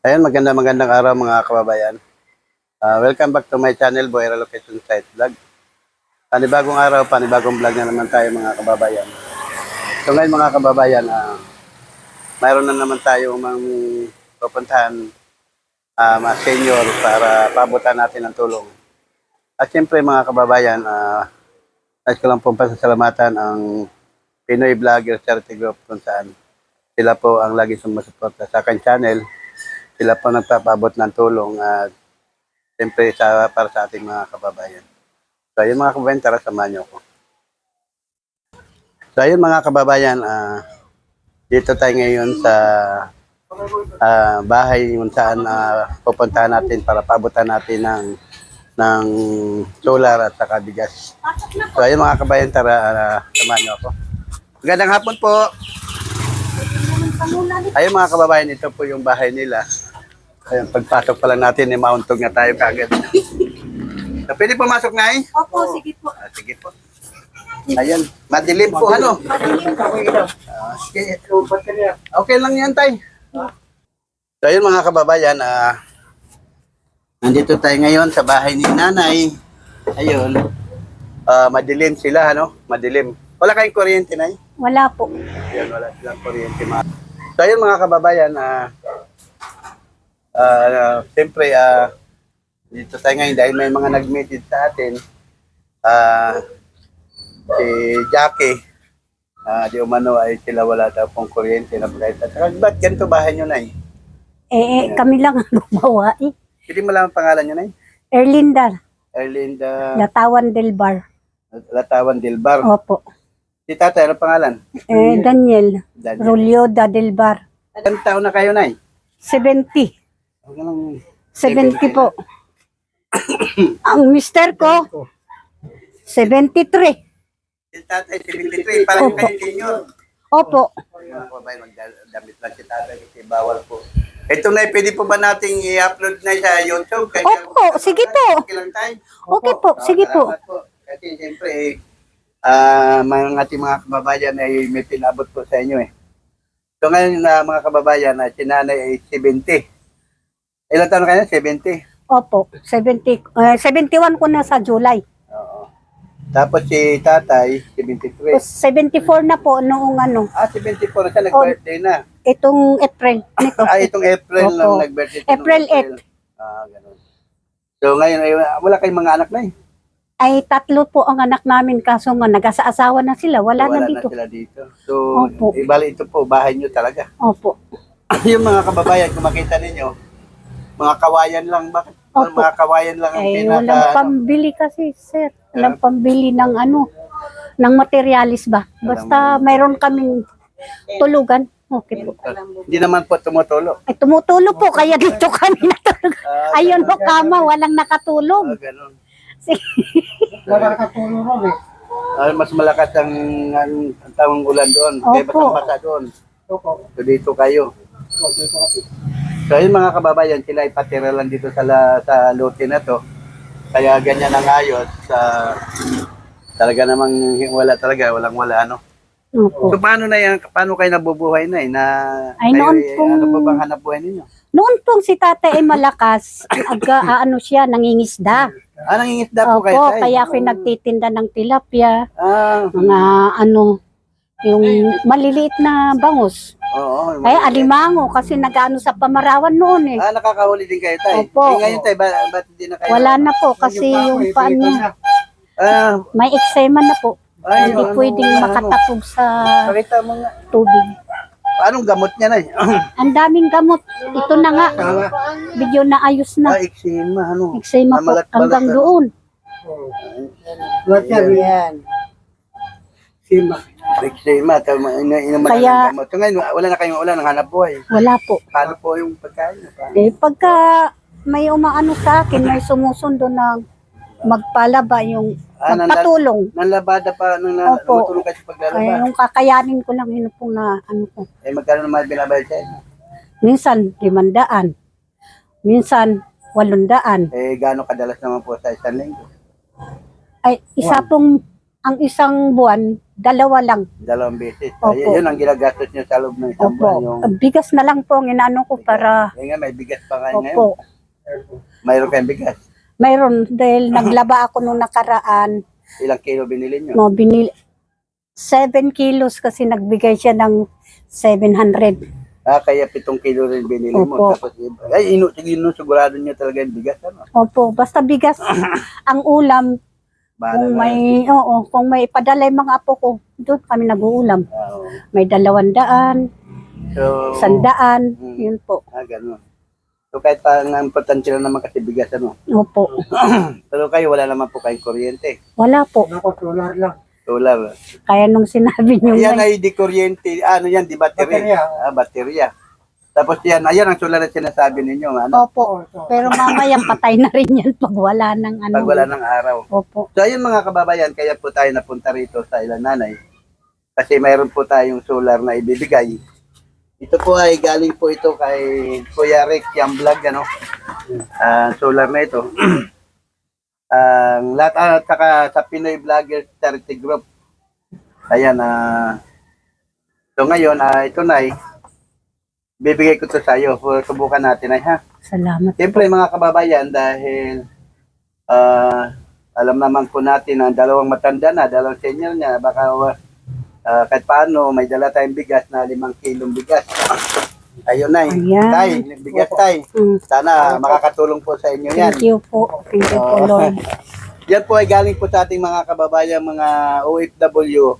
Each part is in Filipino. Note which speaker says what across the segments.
Speaker 1: Ayun, magandang araw mga kababayan. Welcome back to my channel, Boy Relocation Site Vlog. Panibagong araw, panibagong vlog na naman tayo mga kababayan. So ngayon mga kababayan, mayroon na naman tayo pupuntahan mga senior para pabutan natin ng tulong. At siyempre mga kababayan, nais ko lang pong pasasalamatan ang Pinoy Vlogger Charity Group kung saan sila po ang lagi sumusuporta sa aking channel. Sila po nagpapabot ng tulong at siyempre para sa ating mga kababayan. So ayun mga kababayan, tara samahan niyo ako. So ayun mga kababayan, dito tayo ngayon sa bahay kung saan pupuntahan natin para pabutan natin ng solar at saka bigas. So ayun mga kababayan, tara samahan niyo ako. Magandang hapon po. Ayun mga kababayan, ito po yung bahay nila. Ayun, pagpasok pa lang natin, mauntog na tayo kagad. So, pwede pumasok na eh?
Speaker 2: Opo, sige po.
Speaker 1: Sige po. Ayan, madilim po, ano? Okay lang yan, tay. So, ayun mga kababayan, nandito tayo ngayon sa bahay ni nanay. Ayun, madilim sila, ano? Madilim. Wala kayong kuryente, nay?
Speaker 2: Wala po.
Speaker 1: Ayun, wala silang kuryente. So, ayun mga kababayan, siyempre, dito tayo ngayon dahil may mga nag-message sa atin. Si Jackie, di umano ay sila wala daw pong kuryente na kahit. At ba't ganito bahay nyo, nay?
Speaker 2: Kami lang ang gumawa eh.
Speaker 1: Hindi mo lang ang pangalan nyo, nay?
Speaker 2: Erlinda,
Speaker 1: Erlinda
Speaker 2: Latawan del Bar.
Speaker 1: Latawan del Bar.
Speaker 2: Opo.
Speaker 1: Si tatay, ano pangalan?
Speaker 2: Daniel,
Speaker 1: Daniel.
Speaker 2: Rolioda del Bar.
Speaker 1: Ilang taon na kayo, nay?
Speaker 2: 70.
Speaker 1: Okay lang.
Speaker 2: 70 po. Ang mister ko, 73.
Speaker 1: Si tatay, 73. Parang
Speaker 2: Opo.
Speaker 1: kayo senior.
Speaker 2: Opo.
Speaker 1: Mga kababayan, magdamit lang si tatay kasi bawal po. Ito na, pwede po ba nating i-upload na sa YouTube?
Speaker 2: Opo, sige po.
Speaker 1: Okay lang tayo.
Speaker 2: Okay po, sige po.
Speaker 1: Salamat po. Kasi siyempre, mga ating mga kababayan ay may pinabot po sa inyo eh. So ngayon na mga kababayan, si nanay ay 70. Ilan taon na kayo? 70.
Speaker 2: Opo, 71 ko na sa July.
Speaker 1: Oo. Tapos si tatay, 73.
Speaker 2: 74 na po noong
Speaker 1: 74 siya, nag-birthday na.
Speaker 2: itong April nito.
Speaker 1: Itong April
Speaker 2: Opo.
Speaker 1: lang nag-birthday.
Speaker 2: April 8.
Speaker 1: Ganun. So ngayon, ay, wala kayong mga anak na eh.
Speaker 2: Ay, 3 po ang anak namin kaso nga nag-asa-asawa na sila. Wala na dito.
Speaker 1: Sila dito. So,
Speaker 2: Opo.
Speaker 1: ibali ito po, bahay nyo talaga.
Speaker 2: Opo.
Speaker 1: Yung mga kababayan, kung makita ninyo, mga kawayan lang. Bakit
Speaker 2: Opo.
Speaker 1: mga kawayan lang ang
Speaker 2: Ay, walang pambili kasi, sir. Walang pambili ng ng materialis ba. Basta mayroon kaming tulugan. Okay po.
Speaker 1: Hindi naman po tumutulo.
Speaker 2: Ay, tumutulo po, kaya dito kami natulog. Ayun po, kama, walang nakatulog.
Speaker 1: Ganun.
Speaker 3: Nakakatulong ron eh.
Speaker 1: Mas malakas ang tawang ulan doon. Kaya
Speaker 2: Opo.
Speaker 1: basang basa doon.
Speaker 3: Opo.
Speaker 1: So dito kayo. So yun mga kababayan, sila ipatira lang dito sa lote na to. Kaya ganyan ang ayos. Talaga namang walang wala ano.
Speaker 2: Opo.
Speaker 1: So paano kayo nabubuhay na eh?
Speaker 2: Ay, noon pong-
Speaker 1: ano ba bang hanap buhay ninyo?
Speaker 2: Noon pong si tatay ay malakas, siya, nangingisda.
Speaker 1: Nangingisda po kayo
Speaker 2: Opo,
Speaker 1: tay?
Speaker 2: kaya ako nagtitinda ng tilapia,
Speaker 1: Ah,
Speaker 2: mga yung maliliit na bangus.
Speaker 1: oo.
Speaker 2: Ay, alimango, kasi nag-ano sa pamarawan noon eh.
Speaker 1: Nakakahuli din kayo tay?
Speaker 2: Opo.
Speaker 1: Ngayon tay, ba't hindi na kayo?
Speaker 2: Wala na po, kasi yung paan niya, may eksema na po. Hindi pwedeng makatapog sa
Speaker 1: Pakita mo nga.
Speaker 2: tubig.
Speaker 1: Anong gamot niya na eh?
Speaker 2: Ang daming gamot. Ito na nga, video na ayos na.
Speaker 1: Eksema, ano?
Speaker 2: Eksema po, hanggang doon.
Speaker 3: Lahat yan. Sima.
Speaker 1: Eksema, inuman
Speaker 2: Kaya-
Speaker 1: ng gamot. So ngayon, wala nang hanap buhay.
Speaker 2: Wala po.
Speaker 1: Paano po yung pagkain?
Speaker 2: Pagka may umaano sa akin, may sumusundo ng magpalaba, yung magpatulong.
Speaker 1: Nanlabada pa,
Speaker 2: Opo.
Speaker 1: natulong kayo sa
Speaker 2: Ay,
Speaker 1: paglalaba.
Speaker 2: yung kakayanin ko lang yun pong ko.
Speaker 1: Magkano naman binabayad sa inyo?
Speaker 2: Minsan, 500. Minsan, 800.
Speaker 1: Gaano kadalas naman po sa isang linggo?
Speaker 2: Ay, ang isang buwan, Dalawa lang.
Speaker 1: 2 beses.
Speaker 2: Opo.
Speaker 1: Yun ang ginagastos nyo sa loob ng isang buwan.
Speaker 2: Opo.
Speaker 1: Yung,
Speaker 2: Bigas na lang po ang inaano ko para,
Speaker 1: nga, may bigas pa kayo ngayon.
Speaker 2: opo.
Speaker 1: Mayroon kayong bigas.
Speaker 2: Mayroon dahil naglaba ako nung nakaraan.
Speaker 1: Ilang kilo binili nyo?
Speaker 2: No, 7 kilos kasi nagbigay siya ng 700.
Speaker 1: Kaya 7 kilo rin binili mo.
Speaker 2: Opo.
Speaker 1: Tapos, sigurado nyo talaga yung bigas. Ano?
Speaker 2: Opo, basta bigas ang ulam.
Speaker 1: Bahala
Speaker 2: Kung
Speaker 1: na
Speaker 2: may,
Speaker 1: yan.
Speaker 2: kung may padala yung mga apo ko, doon kami nag-uulam.
Speaker 1: Oo.
Speaker 2: May 200,
Speaker 1: So,
Speaker 2: 100,
Speaker 1: Mm.
Speaker 2: yun po.
Speaker 1: Ganun. So, kahit pa ang importante lang naman kasi bigas, ano.
Speaker 2: Opo.
Speaker 1: Pero kayo, wala naman po kayong kuryente.
Speaker 2: Wala po.
Speaker 3: Ako, solar lang.
Speaker 1: Solar.
Speaker 2: Kaya nung sinabi niyo
Speaker 1: Yan
Speaker 2: may,
Speaker 1: ay di kuryente. Ano yan? Di battery.
Speaker 3: Baterya.
Speaker 1: Baterya. Tapos yan, ayan ang solar na sinasabi ninyo. Ano?
Speaker 2: opo. Pero mamaya patay na rin yan pag wala ng ano.
Speaker 1: Pag wala ng araw.
Speaker 2: Opo.
Speaker 1: So, ayun mga kababayan, kaya po tayo napunta rito sa Ilang Nanay. Kasi mayroon po tayong solar na ibibigay. Ito po ay galing po ito kay Kuya Rick yung vlog, ano. Solar na ito. Ang lahat at saka sa Pinoy Vloggers Charity Group. Ayan, so ngayon, ito na bibigay ko to sa iyo. Subukan natin ay ha.
Speaker 2: Salamat.
Speaker 1: Siyempre mga kababayan, dahil alam naman po natin ang dalawang matanda na, dalawang senior niya, baka kahit paano may dala tayong bigas na 5 kilong bigas. Ayun na
Speaker 2: Ayan.
Speaker 1: Tay, bigas tay. Sana makakatulong po sa inyo yan.
Speaker 2: Thank you po. Thank you po, Lord.
Speaker 1: Yan po ay galing po sa ating mga kababayan, mga OFW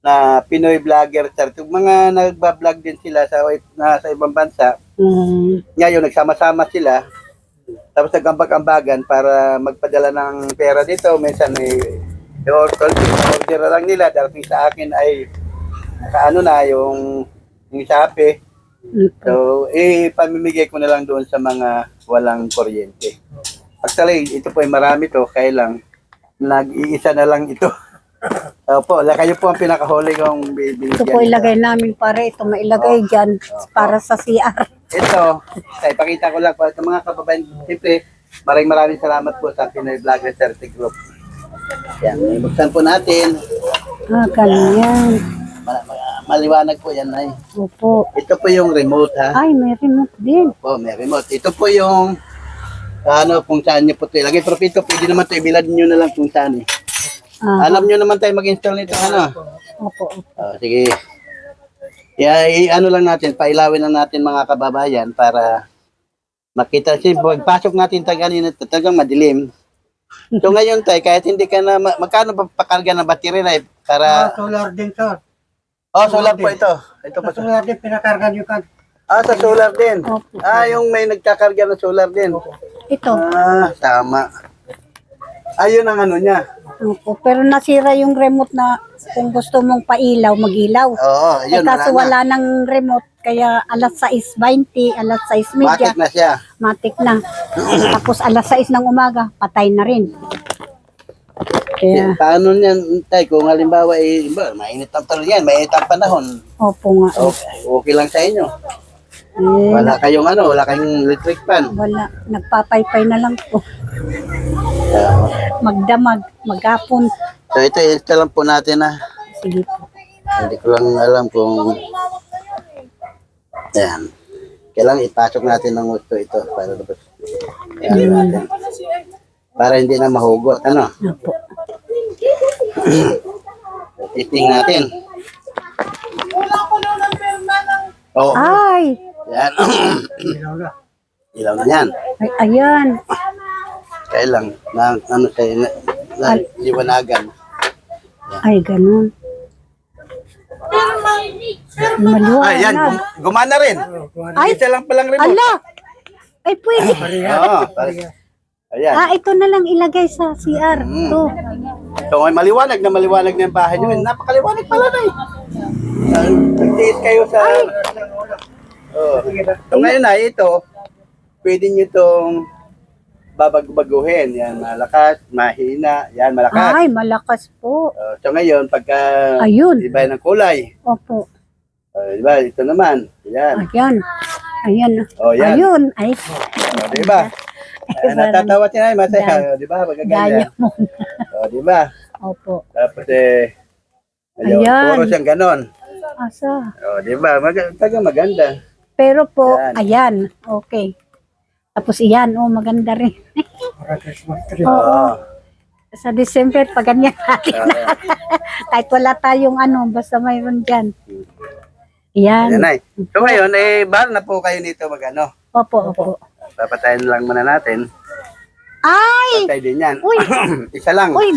Speaker 1: na Pinoy Vlogger. Mga nagbablog din sila sa ibang bansa. Ngayon, nagsama-sama sila. Tapos nagambag-ambagan para magpadala ng pera dito. Minsan order lang nila. Darating sa akin ay yung Shopee. So, pamimigay ko na lang doon sa mga walang kuryente. Actually, ito po ay marami to. Kaya lang, nag-iisa na lang ito. Opo, kayo po ang pinakahuli kong bibigyan.
Speaker 2: Ito po ilagay namin para ito mailagay dyan para sa CR.
Speaker 1: Ito, pakita ko lang po sa mga kababayan. Siyempre, maraming salamat po sa Pinoy Vlogger Charity Group. Yan, buksan po natin.
Speaker 2: Ganyan.
Speaker 1: Maliwanag po yan ay.
Speaker 2: Opo.
Speaker 1: Ito po yung remote ha.
Speaker 2: Ay, may remote din.
Speaker 1: Opo, may remote. Ito po yung kung saan nyo po ito ilagay. Pero ito, pwede naman ito, ibilad nyo na lang kung saan eh. Alam nyo naman tayo mag-install nito, ano?
Speaker 2: Opo.
Speaker 1: Sige. Lang natin, pailawin lang natin mga kababayan para makita. Pagpasok natin kanina, talagang madilim. So ngayon tayo, kahit hindi ka na, magkano ba pakarga ng battery na para...
Speaker 3: Solar din, sir.
Speaker 1: Solar po ito. Ito po.
Speaker 3: Solar din, pinakarga nyo kan.
Speaker 1: Sa solar din.
Speaker 2: Opo.
Speaker 1: Yung may nagkakarga ng solar din.
Speaker 2: Ito.
Speaker 1: Tama. Ayun ang ano niya.
Speaker 2: Opo. Pero nasira yung remote na kung gusto mong pailaw, magilaw.
Speaker 1: Oo, yun.
Speaker 2: Kaso wala ng remote, kaya alas 6:20, alas 6:30.
Speaker 1: Matik na siya.
Speaker 2: Matik na. Tapos alas 6 ng umaga, patay na rin. Kaya,
Speaker 1: Paano niyan, tay, kung halimbawa, mainit ang talaga yan, mainit ang panahon.
Speaker 2: opo nga.
Speaker 1: Okay lang sa inyo. Wala kayong electric fan.
Speaker 2: Wala. Nagpapaypay na lang po. Magdamag, maghapon.
Speaker 1: So ito, install lang po natin na.
Speaker 2: Sige po.
Speaker 1: Hindi ko lang alam kung... Ayan. Kailangan ipasok natin ng gusto ito para tapos. Para hindi na mahugot. Ano?
Speaker 2: Opo.
Speaker 1: Testing natin. Oo.
Speaker 2: Ay!
Speaker 1: Yan.
Speaker 3: Ilaw na.
Speaker 1: Ilaw na yan.
Speaker 2: Ay, ayan.
Speaker 1: Kaya lang, liwanagan.
Speaker 2: Ay, ganun. Maliwanag.
Speaker 1: Yan. Gumana rin.
Speaker 2: Ay!
Speaker 1: Isa lang palang remote.
Speaker 2: Ala! Ay, pwede.
Speaker 1: Oo. Ayan.
Speaker 2: Ito na lang ilagay sa CR. Ito.
Speaker 1: So, maliwanag na yung bahay nyo. Napakaliwanag pala na eh. Nagtiis kayo sa... So, ngayon na, ito, pwede nyo itong babag-baguhin. Yan, malakas, mahina. Yan, malakas.
Speaker 2: Ay, malakas po.
Speaker 1: So, ngayon, pagka
Speaker 2: Ayun.
Speaker 1: iba ng kulay,
Speaker 2: Opo.
Speaker 1: diba, ito naman. Yan.
Speaker 2: Ayan. Ayan.
Speaker 1: Yan.
Speaker 2: Ayun. Ay,
Speaker 1: Diba? Natatawa siya na, masaya. Diba?
Speaker 2: gaya
Speaker 1: Magaganda.
Speaker 2: mo.
Speaker 1: Diba?
Speaker 2: Opo.
Speaker 1: Tapos Ayun,
Speaker 2: Ayan.
Speaker 1: puro siyang ganon.
Speaker 2: Asa.
Speaker 1: O, di ba? Taga maganda.
Speaker 2: Pero po,
Speaker 1: Yan.
Speaker 2: ayan. Okay. Tapos iyan, maganda rin.
Speaker 3: Para Christmas tree.
Speaker 2: Oo. Sa December, pag ganyan natin. Kahit wala tayong basta mayroon dyan.
Speaker 1: Ayan,
Speaker 2: Yan.
Speaker 1: Nay. So ngayon, bahal na po kayo nito mag-ano.
Speaker 2: Opo, opo.
Speaker 1: Papatayin lang muna natin.
Speaker 2: Ay!
Speaker 1: Patay din yan.
Speaker 2: Uy!
Speaker 1: Isa lang.
Speaker 2: Uy!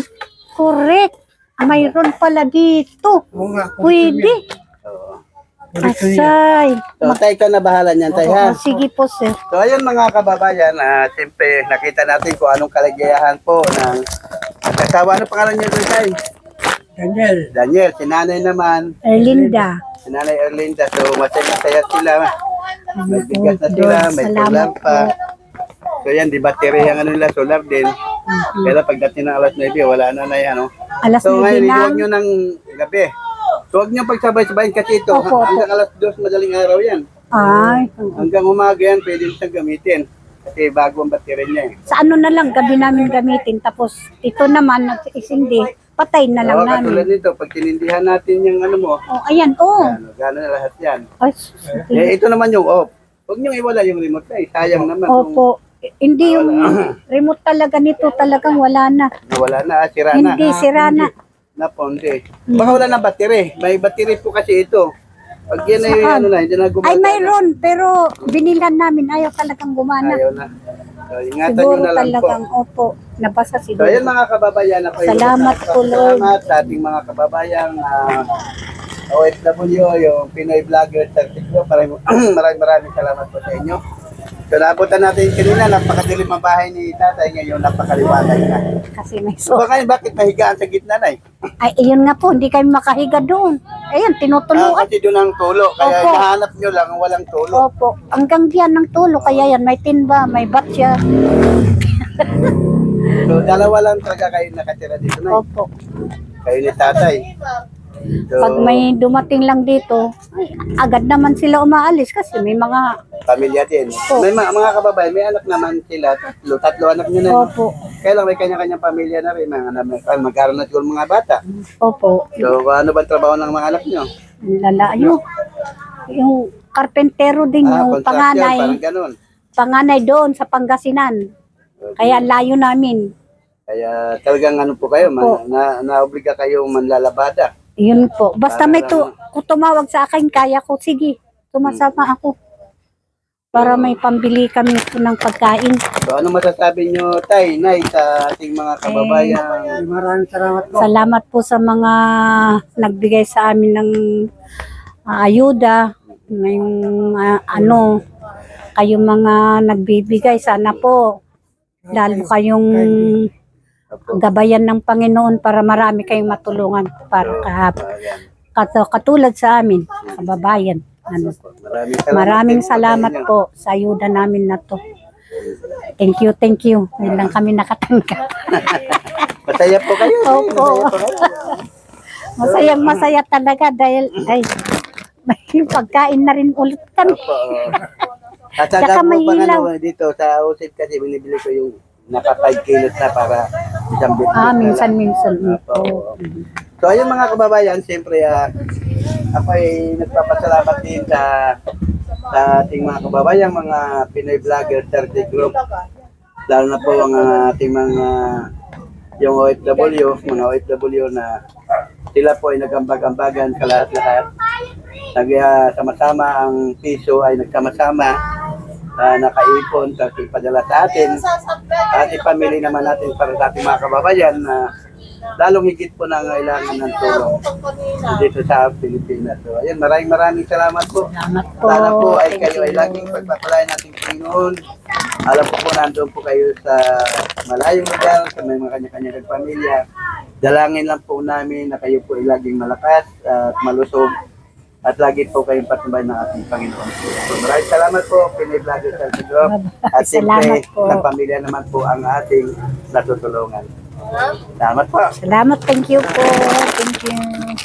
Speaker 2: Correct! Mayroon pala dito.
Speaker 3: Oo nga.
Speaker 2: Pwede.
Speaker 1: Oo.
Speaker 2: Asay.
Speaker 1: So, tay, ikaw na bahala niyan, tay, ha?
Speaker 2: Sige po, sir.
Speaker 1: So, ayun mga kababayan, siyempre nakita natin kung anong kaligayahan po ng kasawa. Ano pangalan niyo doon, tay?
Speaker 3: Daniel.
Speaker 1: Daniel, si nanay naman,
Speaker 2: Erlinda.
Speaker 1: si nanay Erlinda. So, masaya sila. May bigas na sila, may solar
Speaker 2: Salamat
Speaker 1: pa.
Speaker 2: po.
Speaker 1: So, yan, di battery ang nila, solar din. Pero pagdating ng alas 9, wala na na yan, no?
Speaker 2: Alas
Speaker 1: So,
Speaker 2: 9
Speaker 1: ngayon,
Speaker 2: lang.
Speaker 1: huwag nyo ng gabi. So, huwag nyo pagsabay-sabayin kasi ito.
Speaker 2: Opo, opo.
Speaker 1: Hanggang alas 2, madaling araw yan.
Speaker 2: Ay.
Speaker 1: Hanggang umaga yan, pwede nyo siyang gamitin. Kasi bago ang battery niya eh.
Speaker 2: Sa na lang, gabi namin gamitin. Tapos, ito naman, isindi, patay na lang
Speaker 1: Oo, katulad
Speaker 2: namin.
Speaker 1: nito, pag tinindihan natin yung ano mo,
Speaker 2: Ayan,
Speaker 1: gano'n na lahat yan.
Speaker 2: Ay,
Speaker 1: Ito naman yung off. Huwag nyo iwala yung remote na eh. Sayang naman kung
Speaker 2: opo. Hindi yung remote talaga nito, talagang wala na.
Speaker 1: nawala na, sira na.
Speaker 2: Hindi, sira na.
Speaker 1: Naponde. Baka wala na battery. May battery po kasi ito. Pag yan ay
Speaker 2: Saan?
Speaker 1: ano na, hindi na gumagana.
Speaker 2: Ay, mayroon, pero binilhan namin, ayaw talagang gumana.
Speaker 1: Ayaw na. So, ingatan nyo
Speaker 2: Siguro
Speaker 1: na lang po.
Speaker 2: talagang, opo, nabasa
Speaker 1: So,
Speaker 2: siguro.
Speaker 1: ayan mga kababayan, ako
Speaker 2: Salamat po, Lord.
Speaker 1: Salamat sa ating mga kababayan OFW, yung Pinoy Vlogger sa TikTok. Maraming salamat po sa inyo. So, naabutan natin kanina, napakadilim ang bahay ni tatay, ngayon napakaliwanag na.
Speaker 2: Kasi may
Speaker 1: So,
Speaker 2: so.
Speaker 1: ngayon, bakit nahigaan sa gitna na eh?
Speaker 2: Ay, ayun nga po, hindi kami makahiga doon. Ayun, tinutuluan.
Speaker 1: Kasi doon ang tulo, kaya
Speaker 2: Opo.
Speaker 1: nahanap nyo lang ang walang tulo.
Speaker 2: Opo, hanggang diyan ng tulo, kaya yan, may timba, may batya.
Speaker 1: So, dalawa lang talaga kayo nakatira dito na.
Speaker 2: Opo.
Speaker 1: Kayo ni tatay. So,
Speaker 2: Pag may dumating lang dito, ay, agad naman sila umaalis kasi may mga,
Speaker 1: pamilya din.
Speaker 2: Opo.
Speaker 1: May mga kababayan, may anak naman sila, tatlo anak nyo na.
Speaker 2: opo,
Speaker 1: Kaya lang may kanya-kanyang pamilya na rin, magkaroon na siguro mga bata.
Speaker 2: opo,
Speaker 1: So, ano ba trabaho ng mga anak nyo?
Speaker 2: lalayo. Yung karpentero din yung
Speaker 1: Construction,
Speaker 2: panganay.
Speaker 1: parang ganun.
Speaker 2: Panganay doon sa Pangasinan. Kaya ang layo namin.
Speaker 1: Kaya talagang ano po kayo,
Speaker 2: Opo.
Speaker 1: naobliga kayong manlalabada.
Speaker 2: Yun po. Basta may kung tumawag sa akin, kaya ko, sige, sumasama ako. Para may pambili kami ng pagkain.
Speaker 1: So, ano masasabi nyo, Tay, Nay, sa ating mga kababayan?
Speaker 3: Maraming salamat po.
Speaker 2: Salamat po sa mga nagbigay sa amin ng ayuda. Ngayong kayong mga nagbibigay. Sana po, lalo kayong
Speaker 1: Opo.
Speaker 2: gabayan ng Panginoon para marami kayong matulungan. Para
Speaker 1: Ayan.
Speaker 2: katulad sa amin, kababayan. Maraming salamat po sa ayuda namin na to. Thank you, thank you. Hindi lang kami nakatanggap.
Speaker 1: Masaya po kayo.
Speaker 2: Opo. Masayang masaya talaga dahil may pagkain na rin ulit kami.
Speaker 1: Opo. At
Speaker 2: Tsaka
Speaker 1: saka po
Speaker 2: may
Speaker 1: pang
Speaker 2: ilaw.
Speaker 1: dito sa Usip kasi binibili ko yung naka 5 kilos na para isang bitbit.
Speaker 2: Minsan-minsan.
Speaker 1: Opo. So ayun mga kababayan, siyempre ako ay nagpapasalamat din sa ating mga kababayan, mga Pinoy Vlogger 30 Group. Lalo na po ang ating mga yung OFW, mga OFW na sila po ay nagambag-ambagan sa lahat-lahat. Sama-sama ang piso ay nagsama-sama, nakaipon kasi padala sa atin. At ipamili naman natin para sa ating mga kababayan na lalong higit po na ngailangan ng tulong dito sa Pilipinas. So, ayan, maraming salamat po.
Speaker 2: Salamat po.
Speaker 1: Sana po ay
Speaker 2: Thank
Speaker 1: kayo ay
Speaker 2: you.
Speaker 1: laging pagpapalain natin Panginoon. Alam po nandoon po kayo sa malayong lugar, sa may mga kanya-kanyang pamilya. Dalangin lang po namin na kayo po ay laging malakas at malusog at lagi po kayong patnubay ng ating Panginoon. So, maraming salamat po, Pinoy Vlogger sa Group. At siyempre,
Speaker 2: Salamat po.
Speaker 1: ng pamilya naman po ang ating natutulungan. Salamat po.
Speaker 2: Salamat, thank you po. Thank you.